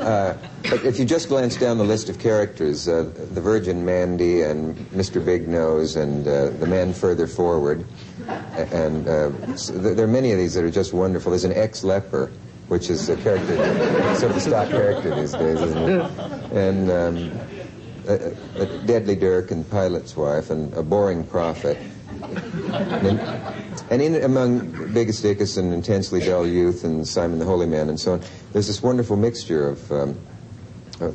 But if you just glance down the list of characters, the Virgin Mandy and Mr. Big Nose and the man further forward, and so there are many of these that are just wonderful. There's an ex-leper, which is a character, sort of a stock character these days, isn't it? And a Deadly Dirk and Pilate's Wife and a boring prophet. And in among Biggest Dickus and Intensely Dull Youth and Simon the Holy Man and so on, there's this wonderful mixture of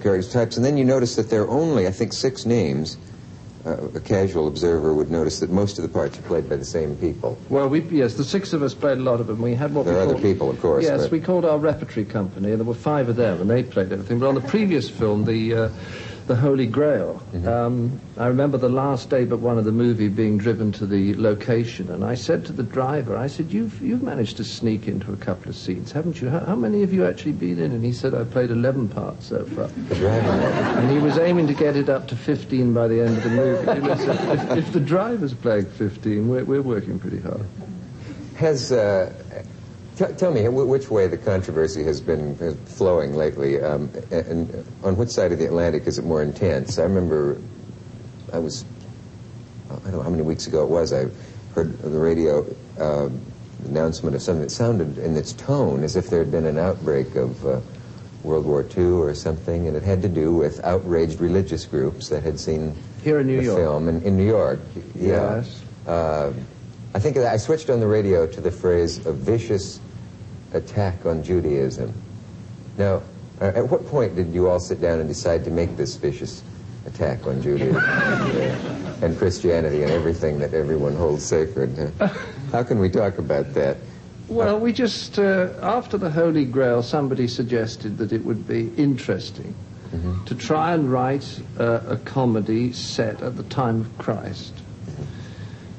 character types. And then you notice that there are only, I think, 6 names. A casual observer would notice that most of the parts are played by the same people. Well, yes, the 6 of us played a lot of them. We had what there we are called... other people, of course. Yes, we called our repertory company, and there were 5 of them, and they played everything. But on the previous film, the Holy Grail, I remember the last day but one of the movie being driven to the location, and I said to the driver, I said, you've managed to sneak into a couple of scenes, haven't you? How many have you actually been in? And he said, I played 11 parts so far. And he was aiming to get it up to 15 by the end of the movie. You know, so if the driver's playing 15, we're working pretty hard. Tell me which way the controversy has been flowing lately, and on which side of the Atlantic is it more intense? I remember I don't know how many weeks ago it was, I heard the radio announcement of something that sounded in its tone as if there had been an outbreak of World War II or something, and it had to do with outraged religious groups that had seen here in New York. Film in New York. Yes. I think I switched on the radio to the phrase "a vicious attack on Judaism." Now, at what point did you all sit down and decide to make this vicious attack on Judaism and Christianity and everything that everyone holds sacred? How can we talk about that? Well, we just, after the Holy Grail, somebody suggested that it would be interesting to try and write a comedy set at the time of Christ.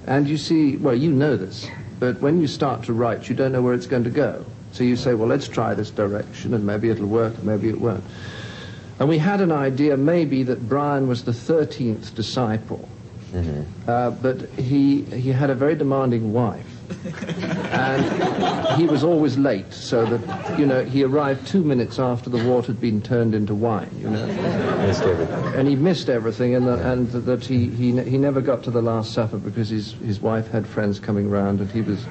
And you see, well, you know this, but when you start to write, you don't know where it's going to go. So you say, well, let's try this direction, and maybe it'll work, maybe it won't. And we had an idea maybe that Brian was the 13th disciple, but he had a very demanding wife. And he was always late, so that, you know, he arrived 2 minutes after the water had been turned into wine, you know. Missed everything. And he missed everything, and that he never got to the Last Supper because his wife had friends coming round, and he was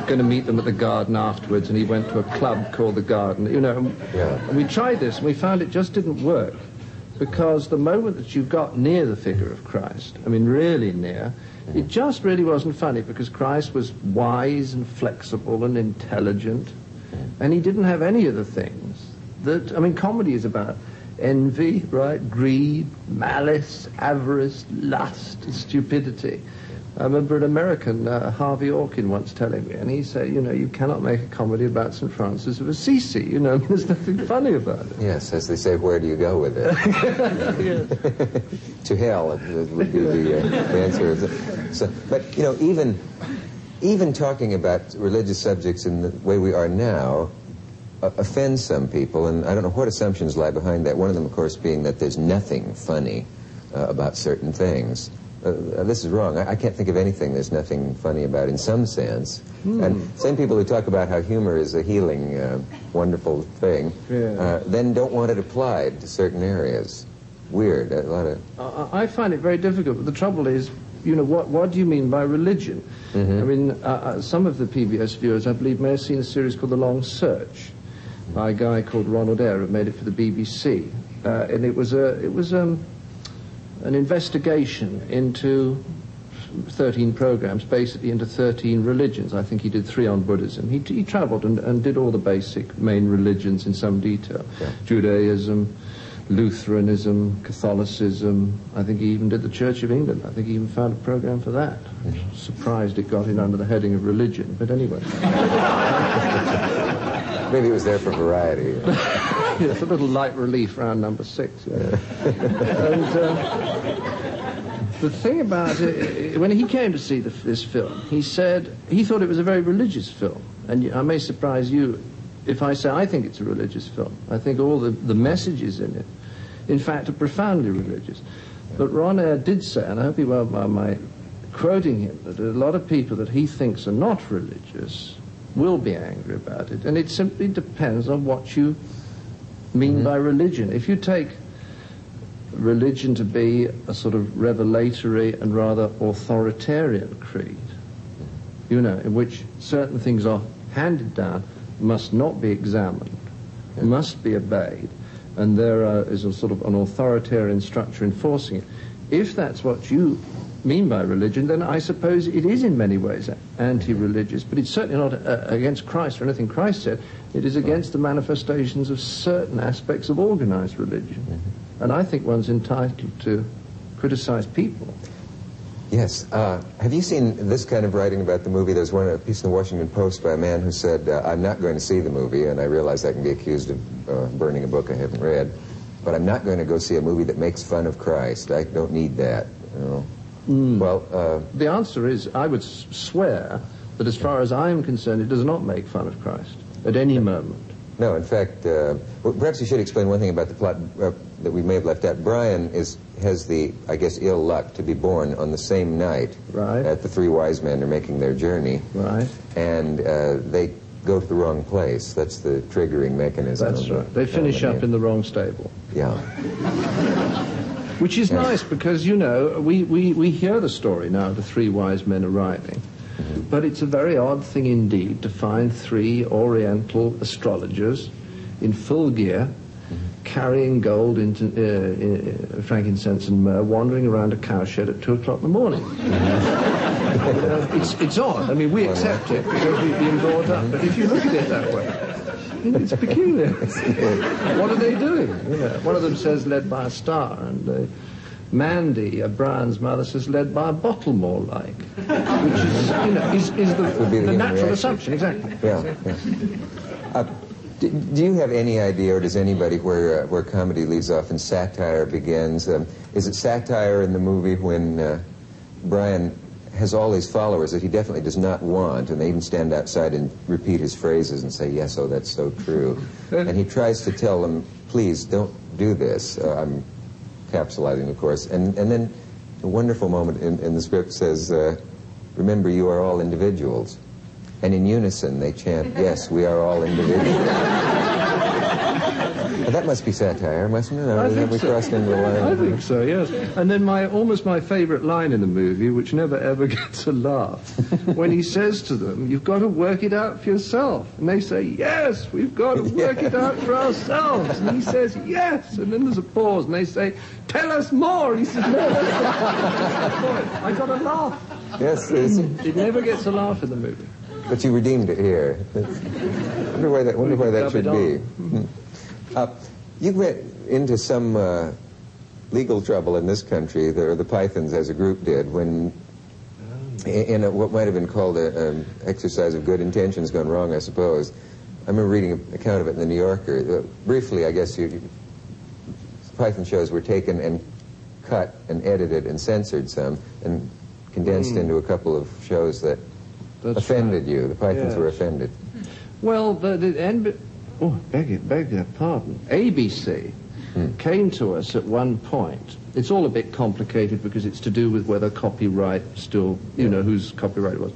going to meet them at the garden afterwards, and he went to a club called the Garden, you know. And we tried this, and we found it just didn't work, because the moment that you got near the figure of Christ, I mean really near, it just really wasn't funny, because Christ was wise and flexible and intelligent, and he didn't have any of the things that, I mean, comedy is about envy, right, greed, malice, avarice, lust, stupidity. I remember an American, Harvey Orkin, once telling me, and he said, you know, you cannot make a comedy about St. Francis of Assisi, you know, there's nothing funny about it. Yes, as they say, where do you go with it? To hell, it would be the answer. So, but, you know, even talking about religious subjects in the way we are now offends some people, and I don't know what assumptions lie behind that. One of them, of course, being that there's nothing funny about certain things. This is wrong. I can't think of anything there's nothing funny about in some sense. And same people who talk about how humor is a healing, wonderful thing, then don't want it applied to certain areas. Weird. A lot of... I find it very difficult, but the trouble is, you know, what do you mean by religion? I mean, some of the PBS viewers, I believe, may have seen a series called The Long Search by a guy called Ronald Eyre, who made it for the BBC. And it was an investigation into 13 programs, basically into 13 religions. I think he did 3 on Buddhism. He traveled and did all the basic main religions in some detail. Judaism, Lutheranism, Catholicism. I think he even did the Church of England. I think he even found a program for that. Surprised it got in under the heading of religion, but anyway. Maybe it was there for variety. It's a little light relief round number 6. Yeah. And the thing about it, when he came to see this film, he said he thought it was a very religious film. And I may surprise you if I say I think it's a religious film. I think all the messages in it, in fact, are profoundly religious. But Ron Eyre did say, and I hope he won't mind my quoting him, that a lot of people that he thinks are not religious will be angry about it. And it simply depends on what you mean by religion. If you take religion to be a sort of revelatory and rather authoritarian creed, you know, in which certain things are handed down, must not be examined, must be obeyed, and there is a sort of an authoritarian structure enforcing it. If that's what you mean by religion, then I suppose it is in many ways anti-religious, but it's certainly not against Christ or anything Christ said. It is against the manifestations of certain aspects of organized religion. And I think one's entitled to criticize people. Yes. Have you seen this kind of writing about the movie? There's a piece in the Washington Post by a man who said, I'm not going to see the movie, and I realize I can be accused of burning a book I haven't read, but I'm not going to go see a movie that makes fun of Christ. I don't need that, you know. Well, the answer is, I would swear that as far as I am concerned, it does not make fun of Christ at any moment. No, in fact, well, perhaps you should explain one thing about the plot that we may have left out. Brian has the, I guess, ill luck to be born on the same night that the three wise men are making their journey. Right. And they go to the wrong place. That's the triggering mechanism. That's right. They finish up in the wrong stable. Yeah. Which is nice because, you know, we hear the story now, the three wise men arriving. But it's a very odd thing indeed to find three Oriental astrologers in full gear, carrying gold, into frankincense and myrrh, wandering around a cowshed at 2 o'clock in the morning. It's odd. I mean, we accept it because we've been brought up. But if you look at it that way, it's peculiar. What are they doing? You know, one of them says led by a star, and Mandy, Brian's mother, says led by a bottle more like, which is, you know, is the natural assumption, exactly. Yeah. Do you have any idea, or does anybody, where comedy leaves off and satire begins? Is it satire in the movie when Brian has all these followers that he definitely does not want, and they even stand outside and repeat his phrases and say, yes, oh, that's so true. And he tries to tell them, please, don't do this. I'm capsulizing, of course. And then a wonderful moment in the script says, remember, you are all individuals. And in unison, they chant, yes, we are all individuals. That must be satire, mustn't it? I think we so. crossed into the line. I think so, yes. And then almost my favorite line in the movie, which never ever gets a laugh, when he says to them, you've got to work it out for yourself. And they say, yes, we've got to work it out for ourselves. And he says, yes. And then there's a pause, and they say, tell us more. And he says, no, that's the point. I got a laugh. Yes, it never gets a laugh in the movie. But you redeemed it here. Wonder why that should be. You went into some legal trouble in this country, the Pythons as a group did, when in what might have been called an exercise of good intentions gone wrong, I suppose. I remember reading an account of it in the New Yorker. Briefly, I guess Python shows were taken and cut and edited and censored some and condensed into a couple of shows that offended you. The Pythons were offended. Well, beg your pardon. ABC came to us at one point. It's all a bit complicated because it's to do with whether copyright still, you know, whose copyright it was.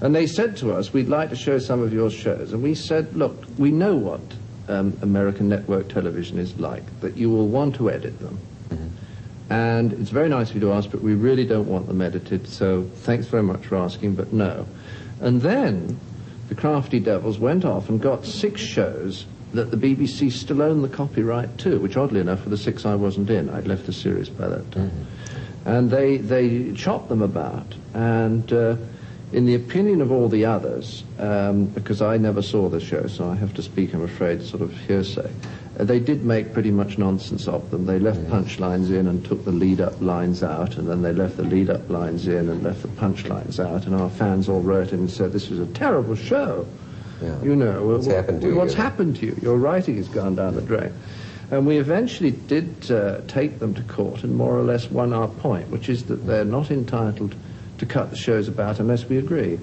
And they said to us, we'd like to show some of your shows. And we said, look, we know what American network television is like, that you will want to edit them. And it's very nice of you to ask, but we really don't want them edited, so thanks very much for asking, but no. And then the crafty devils went off and got 6 shows that the BBC still owned the copyright to, which oddly enough were the 6 I wasn't in. I'd left the series by that time. And they chopped them about, and in the opinion of all the others, because I never saw the show, so I have to speak, I'm afraid, sort of hearsay, they did make pretty much nonsense of them. They left punchlines in and took the lead-up lines out, and then they left the lead-up lines in and left the punchlines out, and our fans all wrote in and said, this was a terrible show. Yeah. You know, what's happened to you? What's happened to you? Your writing has gone down the drain. And we eventually did take them to court and more or less won our point, which is that they're not entitled to cut the shows about unless we agree.